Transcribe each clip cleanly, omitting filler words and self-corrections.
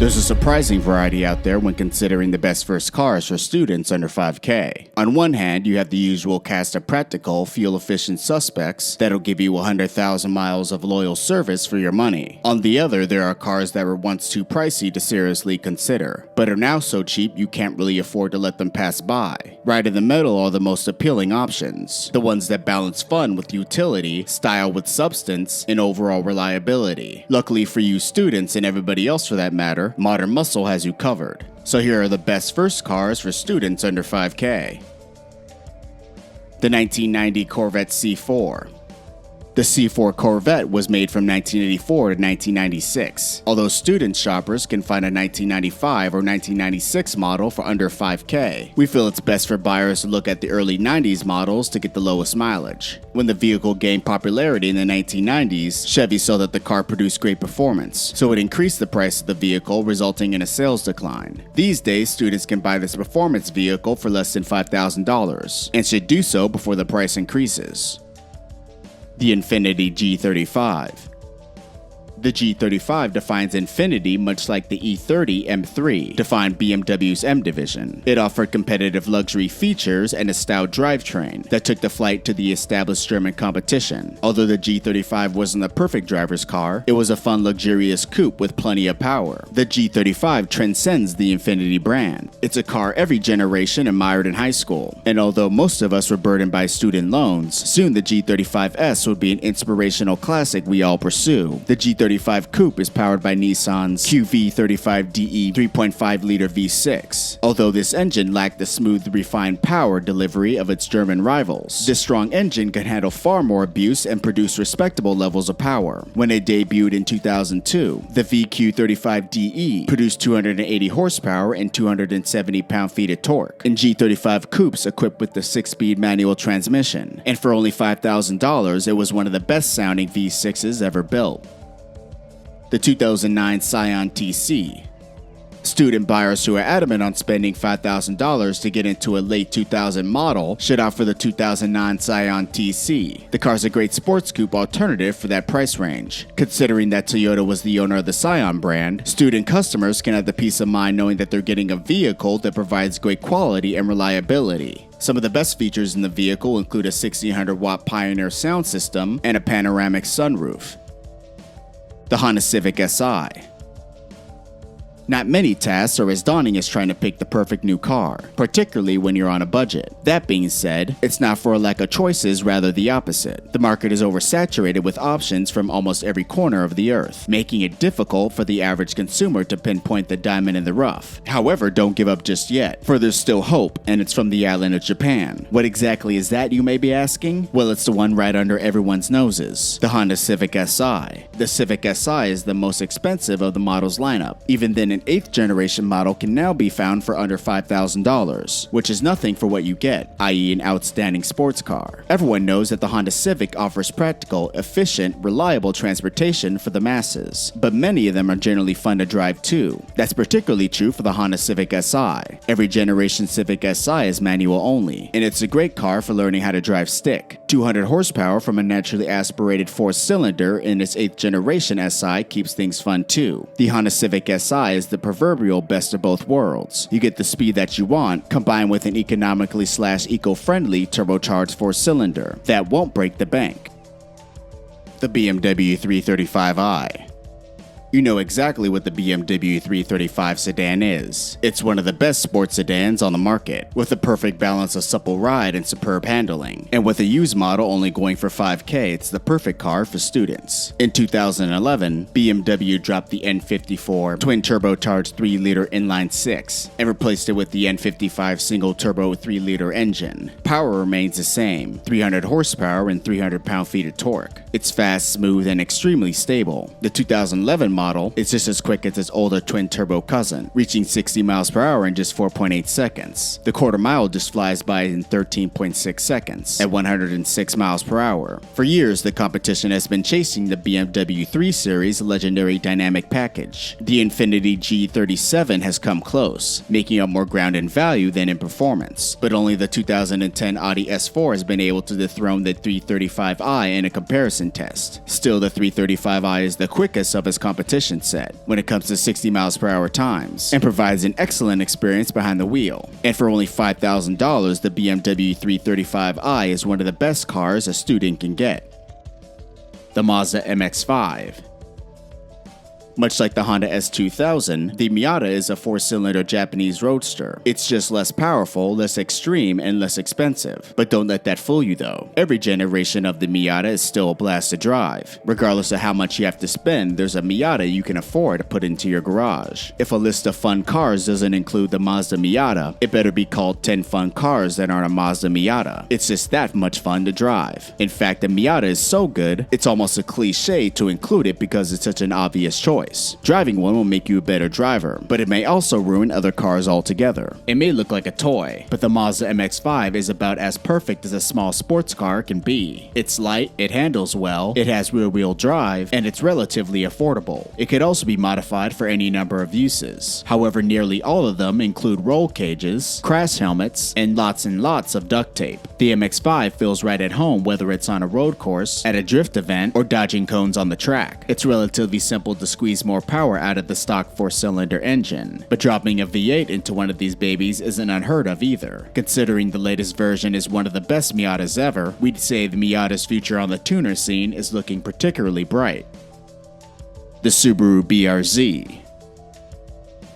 There's a surprising variety out there when considering the best first cars for students under 5K. On one hand, you have the usual cast of practical, fuel-efficient suspects that'll give you 100,000 miles of loyal service for your money. On the other, there are cars that were once too pricey to seriously consider, but are now so cheap you can't really afford to let them pass by. Right in the middle are the most appealing options, the ones that balance fun with utility, style with substance, and overall reliability. Luckily for you students and everybody else for that matter, Modern Muscle has you covered. So here are the best first cars for students under 5K. The 1990 Corvette C4. The C4 Corvette was made from 1984 to 1996, although student shoppers can find a 1995 or 1996 model for under 5K. We feel it's best for buyers to look at the early 90s models to get the lowest mileage. When the vehicle gained popularity in the 1990s, Chevy saw that the car produced great performance, so it increased the price of the vehicle, resulting in a sales decline. These days, students can buy this performance vehicle for less than $5,000, and should do so before the price increases. The INFINITI G35. The G35 defines Infiniti much like the E30 M3 defined BMW's M division. It offered competitive luxury features and a stout drivetrain that took the flight to the established German competition. Although the G35 wasn't the perfect driver's car, it was a fun, luxurious coupe with plenty of power. The G35 transcends the Infiniti brand. It's a car every generation admired in high school, and although most of us were burdened by student loans, soon the G35S would be an inspirational classic we all pursue. The G35 Coupe is powered by Nissan's QV35DE 3.5-liter V6. Although this engine lacked the smooth, refined power delivery of its German rivals, this strong engine can handle far more abuse and produce respectable levels of power. When it debuted in 2002, the VQ35DE produced 280 horsepower and 270 pound-feet of torque, and G35 Coupes equipped with the 6-speed manual transmission. And for only $5,000, it was one of the best-sounding V6s ever built. The 2009 Scion TC. Student buyers who are adamant on spending $5,000 to get into a late 2000 model should opt for the 2009 Scion TC. The car's a great sports coupe alternative for that price range. Considering that Toyota was the owner of the Scion brand, student customers can have the peace of mind knowing that they're getting a vehicle that provides great quality and reliability. Some of the best features in the vehicle include a 1600-watt Pioneer sound system and a panoramic sunroof. The Honda Civic Si. Not many tasks are as daunting as trying to pick the perfect new car, particularly when you're on a budget. That being said, it's not for a lack of choices, rather the opposite. The market is oversaturated with options from almost every corner of the earth, making it difficult for the average consumer to pinpoint the diamond in the rough. However, don't give up just yet, for there's still hope, and it's from the island of Japan. What exactly is that, you may be asking? Well, it's the one right under everyone's noses, the Honda Civic Si. The Civic Si is the most expensive of the model's lineup. Even then, an 8th generation model can now be found for under $5,000, which is nothing for what you get, i.e. an outstanding sports car. Everyone knows that the Honda Civic offers practical, efficient, reliable transportation for the masses, but many of them are generally fun to drive too. That's particularly true for the Honda Civic Si. Every generation Civic Si is manual only, and it's a great car for learning how to drive stick. 200 horsepower from a naturally aspirated 4-cylinder in its 8th generation Si keeps things fun too. The Honda Civic Si is the proverbial best of both worlds. You get the speed that you want, combined with an economically/eco-friendly turbocharged 4-cylinder that won't break the bank. The BMW 335i. You know exactly what the BMW 335 sedan is. It's one of the best sports sedans on the market, with a perfect balance of supple ride and superb handling. And with a used model only going for $5K, it's the perfect car for students. In 2011, BMW dropped the N54 twin-turbocharged 3-liter inline-6 and replaced it with the N55 single-turbo 3-liter engine. Power remains the same, 300 horsepower and 300 pound-feet of torque. It's fast, smooth, and extremely stable. The 2011 model is just as quick as its older twin-turbo cousin, reaching 60 miles per hour in just 4.8 seconds. The quarter mile just flies by in 13.6 seconds at 106 miles per hour. For years, the competition has been chasing the BMW 3 Series legendary dynamic package. The Infiniti G37 has come close, making up more ground in value than in performance, but only the 2010 Audi S4 has been able to dethrone the 335i in a comparison test. Still, the 335i is the quickest of its competition competition set when it comes to 60 miles per hour times, and provides an excellent experience behind the wheel. And for only $5,000, the BMW 335i is one of the best cars a student can get. The Mazda MX-5. Much like the Honda S2000, the Miata is a 4-cylinder Japanese roadster. It's just less powerful, less extreme, and less expensive. But don't let that fool you though. Every generation of the Miata is still a blast to drive. Regardless of how much you have to spend, there's a Miata you can afford to put into your garage. If a list of fun cars doesn't include the Mazda Miata, it better be called 10 fun cars that aren't a Mazda Miata. It's just that much fun to drive. In fact, the Miata is so good, it's almost a cliche to include it because it's such an obvious choice. Driving one will make you a better driver, but it may also ruin other cars altogether. It may look like a toy, but the Mazda MX-5 is about as perfect as a small sports car can be. It's light, it handles well, it has rear-wheel drive, and it's relatively affordable. It could also be modified for any number of uses. However, nearly all of them include roll cages, crash helmets, and lots of duct tape. The MX-5 feels right at home whether it's on a road course, at a drift event, or dodging cones on the track. It's relatively simple to squeeze more power out of the stock 4-cylinder engine, but dropping a V8 into one of these babies isn't unheard of either. Considering the latest version is one of the best Miatas ever, we'd say the Miata's future on the tuner scene is looking particularly bright. The Subaru BRZ.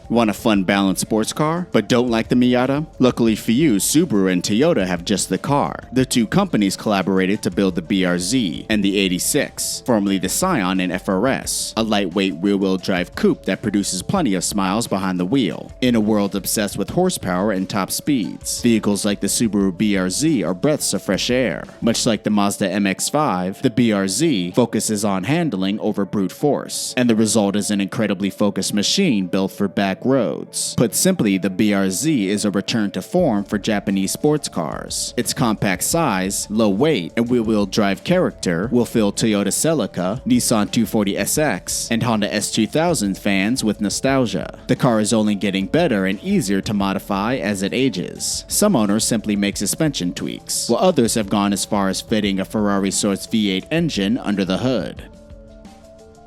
Want a fun, balanced sports car, but don't like the Miata? Luckily for you, Subaru and Toyota have just the car. The two companies collaborated to build the BRZ and the 86, formerly the Scion and FRS, a lightweight rear-wheel drive coupe that produces plenty of smiles behind the wheel. In a world obsessed with horsepower and top speeds, vehicles like the Subaru BRZ are breaths of fresh air. Much like the Mazda MX-5, the BRZ focuses on handling over brute force, and the result is an incredibly focused machine built for back roads. Put simply, the BRZ is a return to form for Japanese sports cars. Its compact size, low weight, and wheel-wheel drive character will fill Toyota Celica, Nissan 240SX, and Honda S2000 fans with nostalgia. The car is only getting better and easier to modify as it ages. Some owners simply make suspension tweaks, while others have gone as far as fitting a Ferrari source V8 engine under the hood.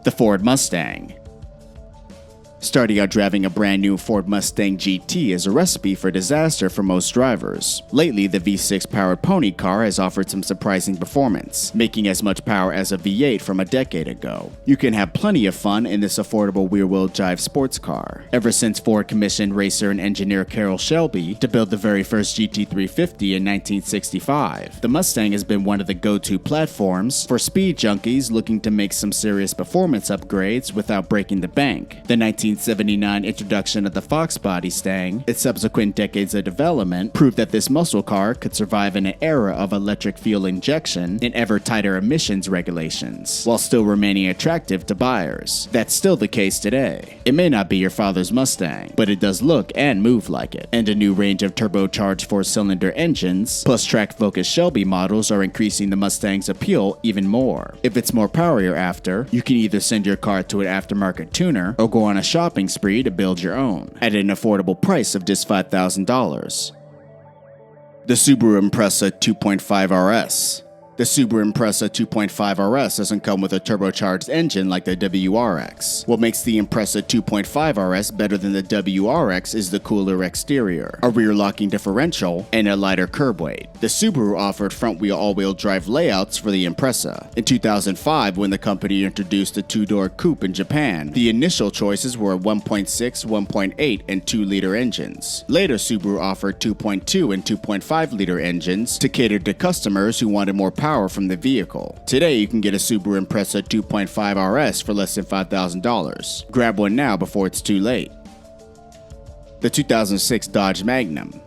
The Ford Mustang. Starting out driving a brand new Ford Mustang GT is a recipe for disaster for most drivers. Lately, the V6 powered pony car has offered some surprising performance, making as much power as a V8 from a decade ago. You can have plenty of fun in this affordable rear-wheel drive sports car. Ever since Ford commissioned racer and engineer Carroll Shelby to build the very first GT350 in 1965, the Mustang has been one of the go-to platforms for speed junkies looking to make some serious performance upgrades without breaking the bank. The 1979 introduction of the Fox body stang, its subsequent decades of development, proved that this muscle car could survive in an era of electric fuel injection and ever tighter emissions regulations, while still remaining attractive to buyers. That's still the case today. It may not be your father's Mustang, but it does look and move like it. And a new range of turbocharged 4-cylinder engines, plus track-focused Shelby models are increasing the Mustang's appeal even more. If it's more power you're after, you can either send your car to an aftermarket tuner or go on a shopping spree to build your own, at an affordable price of just $5,000. The Subaru Impreza 2.5 RS. The Subaru Impreza 2.5 RS doesn't come with a turbocharged engine like the WRX. What makes the Impreza 2.5 RS better than the WRX is the cooler exterior, a rear-locking differential, and a lighter curb weight. The Subaru offered front-wheel all-wheel drive layouts for the Impreza. In 2005, when the company introduced the two-door coupe in Japan, the initial choices were 1.6, 1.8, and 2-liter engines. Later, Subaru offered 2.2 and 2.5-liter engines to cater to customers who wanted more power from the vehicle. Today, you can get a Subaru Impreza 2.5 RS for less than $5,000. Grab one now before it's too late. The 2006 Dodge Magnum.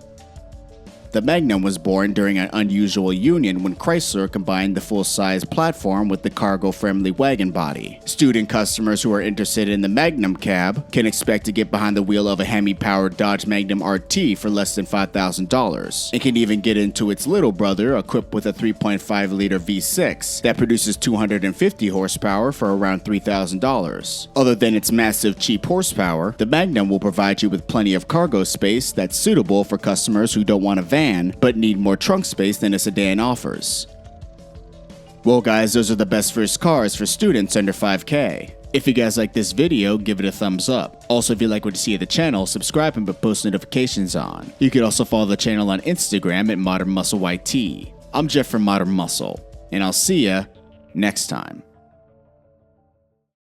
The Magnum was born during an unusual union when Chrysler combined the full-size platform with the cargo-friendly wagon body. Student customers who are interested in the Magnum cab can expect to get behind the wheel of a Hemi-powered Dodge Magnum RT for less than $5,000, and can even get into its little brother equipped with a 3.5-liter V6 that produces 250 horsepower for around $3,000. Other than its massive cheap horsepower, the Magnum will provide you with plenty of cargo space that's suitable for customers who don't want a van but need more trunk space than a sedan offers. Well guys, those are the best first cars for students under $5K. If you guys like this video, give it a thumbs up. Also, if you like what you see of the channel, subscribe and put post notifications on. You could also follow the channel on Instagram at Modern Muscle YT. I'm Jeff from Modern Muscle, and I'll see ya next time.